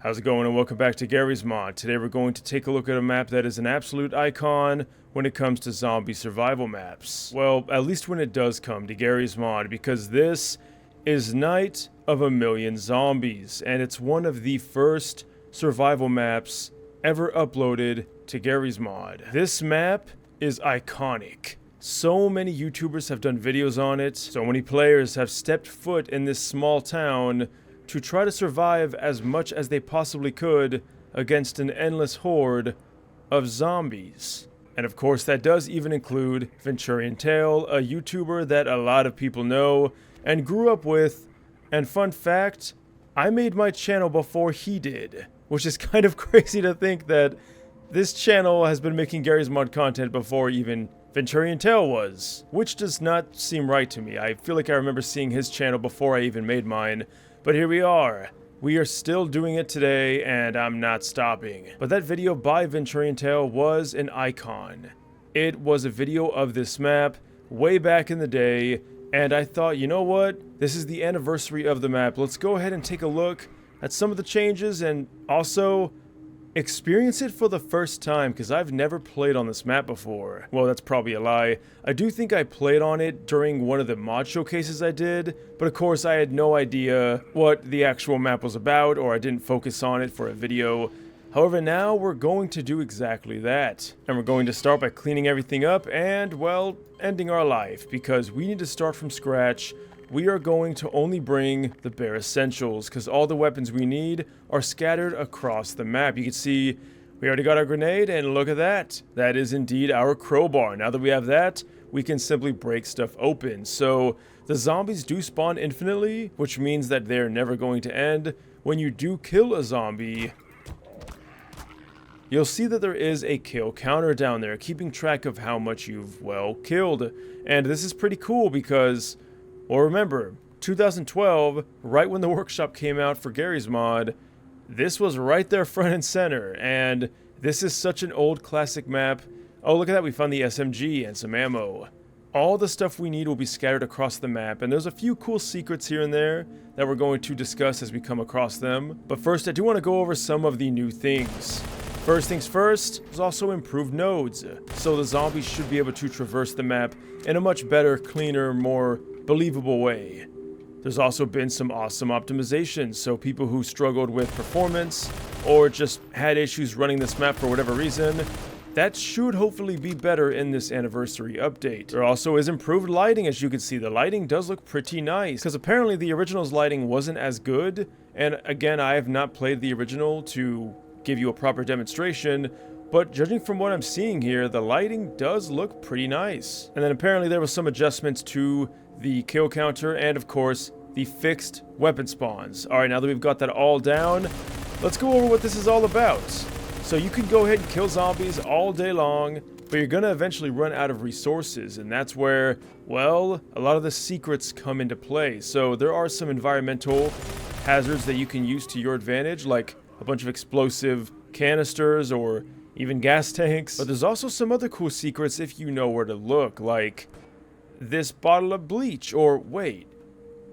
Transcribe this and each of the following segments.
How's it going, and welcome back to Garry's Mod. Today we're going to take a look at a map that is an absolute icon when it comes to zombie survival maps. Well, at least when it does come to Garry's Mod, because this is Night of a Million Zombies, and it's one of the first survival maps ever uploaded to Garry's Mod. This map is iconic. So many YouTubers have done videos on it, so many players have stepped foot in this small town to try to survive as much as they possibly could against an endless horde of zombies. And of course that does even include Venturian Tale, a YouTuber that a lot of people know and grew up with, and fun fact, I made my channel before he did, which is kind of crazy to think that this channel has been making Garry's Mod content before even Venturian Tale was, which does not seem right to me. I feel like I remember seeing his channel before I even made mine. But here we are. We are still doing it today, and I'm not stopping. But that video by Venturian Tale was an icon. It was a video of this map way back in the day, and I thought, you know what? This is the anniversary of the map. Let's go ahead and take a look at some of the changes and also experience it for the first time, because I've never played on this map before. Well, that's probably a lie. I do think I played on it during one of the mod showcases I did, but of course I had no idea what the actual map was about, or I didn't focus on it for a video. However, now we're going to do exactly that. And we're going to start by cleaning everything up and, well, ending our life, because we need to start from scratch. We are going to only bring the bare essentials, because all the weapons we need are scattered across the map. You can see we already got our grenade, and look at that. That is indeed our crowbar. Now that we have that, we can simply break stuff open. So the zombies do spawn infinitely, which means that they're never going to end. When you do kill a zombie, you'll see that there is a kill counter down there, keeping track of how much you've, well, killed. And this is pretty cool because, well, remember, 2012, right when the workshop came out for Garry's Mod, this was right there front and center, and this is such an old classic map. Oh, look at that, we found the SMG and some ammo. All the stuff we need will be scattered across the map, and there's a few cool secrets here and there that we're going to discuss as we come across them. But first, I do want to go over some of the new things. First things first, there's also improved nodes, so the zombies should be able to traverse the map in a much better, cleaner, more believable way. There's also been some awesome optimizations, so people who struggled with performance or just had issues running this map for whatever reason, that should hopefully be better in this anniversary update. There also is improved lighting. As you can see, the lighting does look pretty nice, because apparently the original's lighting wasn't as good, and again, I have not played the original to give you a proper demonstration, but judging from what I'm seeing here, the lighting does look pretty nice. And then apparently there was some adjustments to the kill counter and, of course, the fixed weapon spawns. Alright, now that we've got that all down, let's go over what this is all about. So you can go ahead and kill zombies all day long, but you're gonna eventually run out of resources, and that's where, well, a lot of the secrets come into play. So there are some environmental hazards that you can use to your advantage, like a bunch of explosive canisters or even gas tanks. But there's also some other cool secrets if you know where to look, like this bottle of bleach, or wait,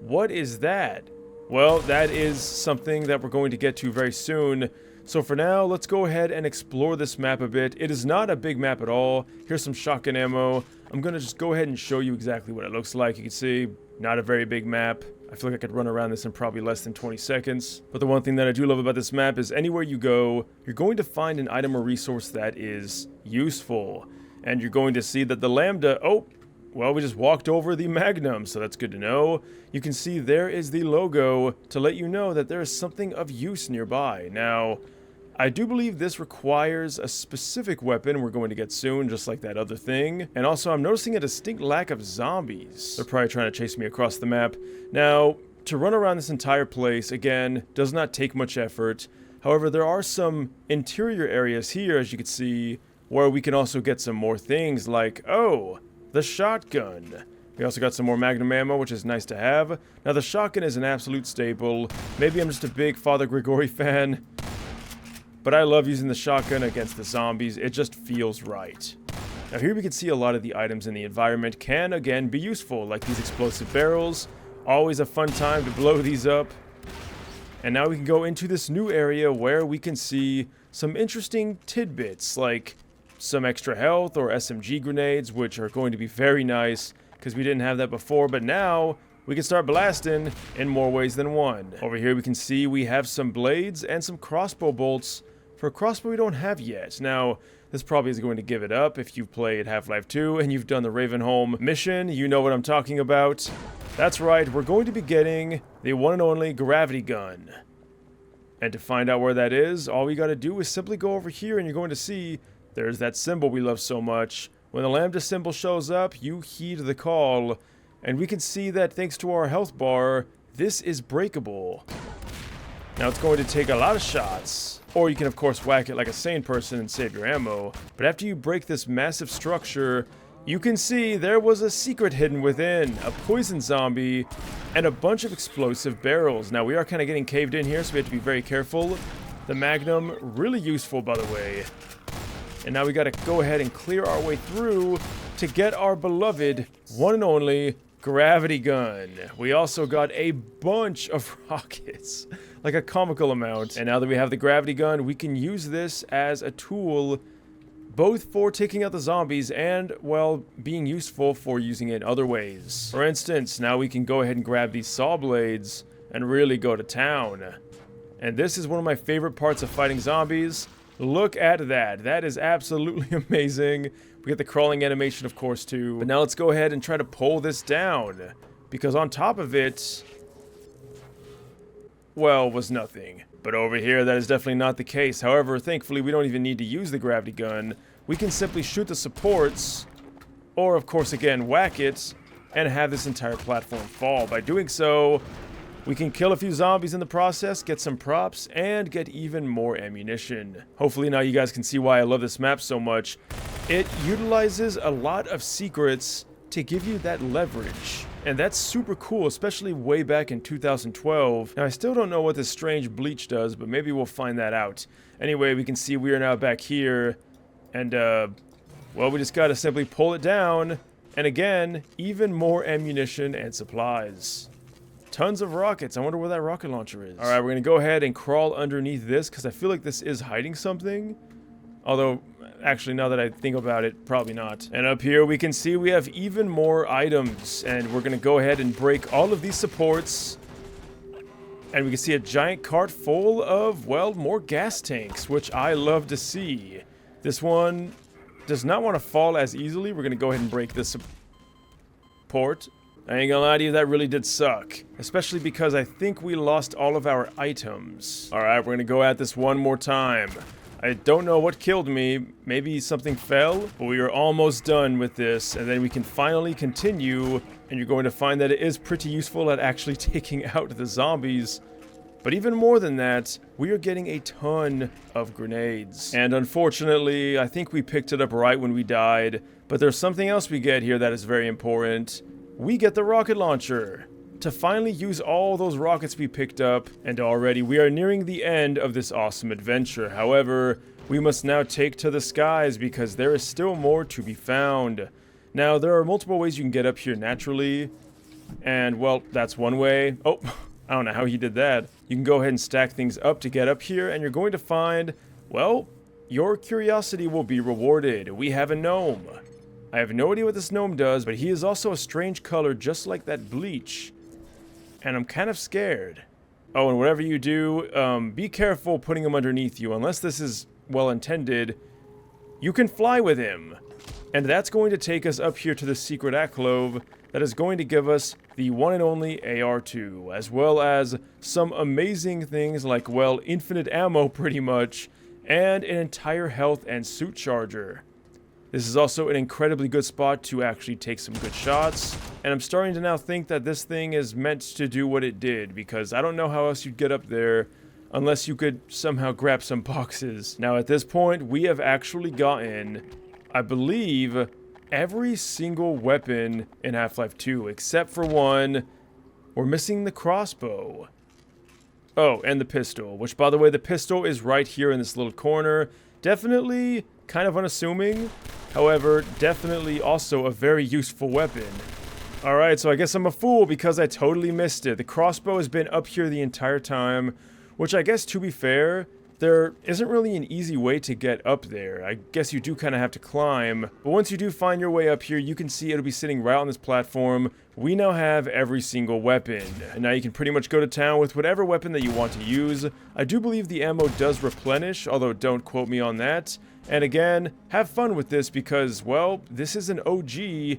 what is that? Well, that is something that we're going to get to very soon. So for now, let's go ahead and explore this map a bit. It is not a big map at all. Here's some shotgun ammo. I'm gonna just go ahead and show you exactly what it looks like. You can see, not a very big map. I feel like I could run around this in probably less than 20 seconds. But the one thing that I do love about this map is anywhere you go, you're going to find an item or resource that is useful. And you're going to see that the Lambda, oh, well, we just walked over the Magnum, so that's good to know. You can see there is the logo to let you know that there is something of use nearby. Now, I do believe this requires a specific weapon we're going to get soon, just like that other thing. And also, I'm noticing a distinct lack of zombies. They're probably trying to chase me across the map. Now, to run around this entire place, again, does not take much effort. However, there are some interior areas here, as you can see, where we can also get some more things like, oh, the shotgun. We also got some more Magnum ammo, which is nice to have. Now, the shotgun is an absolute staple. Maybe I'm just a big Father Gregory fan, but I love using the shotgun against the zombies. It just feels right. Now here we can see a lot of the items in the environment can again be useful, like these explosive barrels. Always a fun time to blow these up. And now we can go into this new area where we can see some interesting tidbits, like some extra health or SMG grenades, which are going to be very nice because we didn't have that before, but now we can start blasting in more ways than one. Over here we can see we have some blades and some crossbow bolts for a crossbow we don't have yet. Now, this probably is going to give it up if you've played Half-Life 2 and you've done the Ravenholm mission. You know what I'm talking about. That's right, we're going to be getting the one and only gravity gun. And to find out where that is, all we gotta do is simply go over here and you're going to see there's that symbol we love so much. When the lambda symbol shows up, you heed the call. And we can see that thanks to our health bar, this is breakable. Now it's going to take a lot of shots. Or you can of course whack it like a sane person and save your ammo. But after you break this massive structure, you can see there was a secret hidden within. A poison zombie and a bunch of explosive barrels. Now we are kind of getting caved in here, so we have to be very careful. The Magnum, really useful by the way. And now we gotta go ahead and clear our way through to get our beloved one and only gravity gun. We also got a bunch of rockets, like a comical amount. And now that we have the gravity gun, we can use this as a tool both for taking out the zombies and, well, being useful for using it in other ways. For instance, now we can go ahead and grab these saw blades and really go to town. And this is one of my favorite parts of fighting zombies. Look at that. That is absolutely amazing. We get the crawling animation, of course, too. But now let's go ahead and try to pull this down. Because on top of it, well, was nothing. But over here, that is definitely not the case. However, thankfully, we don't even need to use the gravity gun. We can simply shoot the supports, or, of course, again, whack it, and have this entire platform fall. By doing so, we can kill a few zombies in the process, get some props, and get even more ammunition. Hopefully now you guys can see why I love this map so much. It utilizes a lot of secrets to give you that leverage. And that's super cool, especially way back in 2012. Now I still don't know what this strange bleach does, but maybe we'll find that out. Anyway, we can see we are now back here, and well, we just gotta simply pull it down, and again, even more ammunition and supplies. Tons of rockets. I wonder where that rocket launcher is. Alright, we're gonna go ahead and crawl underneath this, because I feel like this is hiding something. Although, actually, now that I think about it, probably not. And up here, we can see we have even more items. And we're gonna go ahead and break all of these supports. And we can see a giant cart full of, well, more gas tanks, which I love to see. This one does not want to fall as easily. We're gonna go ahead and break this support. I ain't gonna lie to you, that really did suck. Especially because I think we lost all of our items. Alright, we're gonna go at this one more time. I don't know what killed me. Maybe something fell, but we are almost done with this, and then we can finally continue, and you're going to find that it is pretty useful at actually taking out the zombies. But even more than that, we are getting a ton of grenades. And unfortunately, I think we picked it up right when we died, but there's something else we get here that is very important. We get the rocket launcher to finally use all those rockets we picked up, and already we are nearing the end of this awesome adventure. However, we must now take to the skies because there is still more to be found. Now, there are multiple ways you can get up here naturally, and well, that's one way. Oh, I don't know how he did that. You can go ahead and stack things up to get up here, and you're going to find, well, your curiosity will be rewarded. We have a gnome. I have no idea what this gnome does, but he is also a strange color just like that bleach. And I'm kind of scared. Oh, and whatever you do, be careful putting him underneath you. Unless this is well intended, you can fly with him. And that's going to take us up here to the secret alcove that is going to give us the one and only AR2, as well as some amazing things like, well, infinite ammo pretty much, and an entire health and suit charger. This is also an incredibly good spot to actually take some good shots, and I'm starting to now think that this thing is meant to do what it did, because I don't know how else you'd get up there unless you could somehow grab some boxes. Now at this point, we have actually gotten, I believe, every single weapon in Half-Life 2, except for one. We're missing the crossbow. Oh, and the pistol, which by the way, the pistol is right here in this little corner. Definitely kind of unassuming. However, definitely also a very useful weapon. Alright, so I guess I'm a fool because I totally missed it. The crossbow has been up here the entire time. which I guess, to be fair, there isn't really an easy way to get up there. I guess you do kind of have to climb, but once you do find your way up here, you can see it'll be sitting right on this platform. We now have every single weapon, and now you can pretty much go to town with whatever weapon that you want to use. I do believe the ammo does replenish, although don't quote me on that. And again, have fun with this because, well, this is an OG,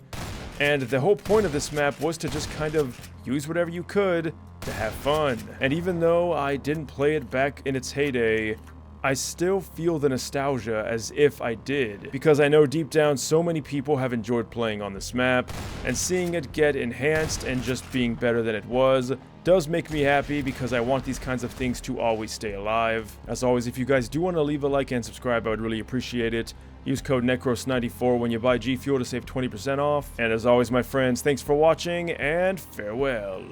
and the whole point of this map was to just kind of use whatever you could to have fun. And even though I didn't play it back in its heyday, I still feel the nostalgia as if I did, because I know deep down so many people have enjoyed playing on this map, and seeing it get enhanced and just being better than it was does make me happy because I want these kinds of things to always stay alive. As always, if you guys do want to leave a like and subscribe, I would really appreciate it. Use code NecrosVideos94 when you buy G Fuel to save 20% off. And as always, my friends, thanks for watching and farewell.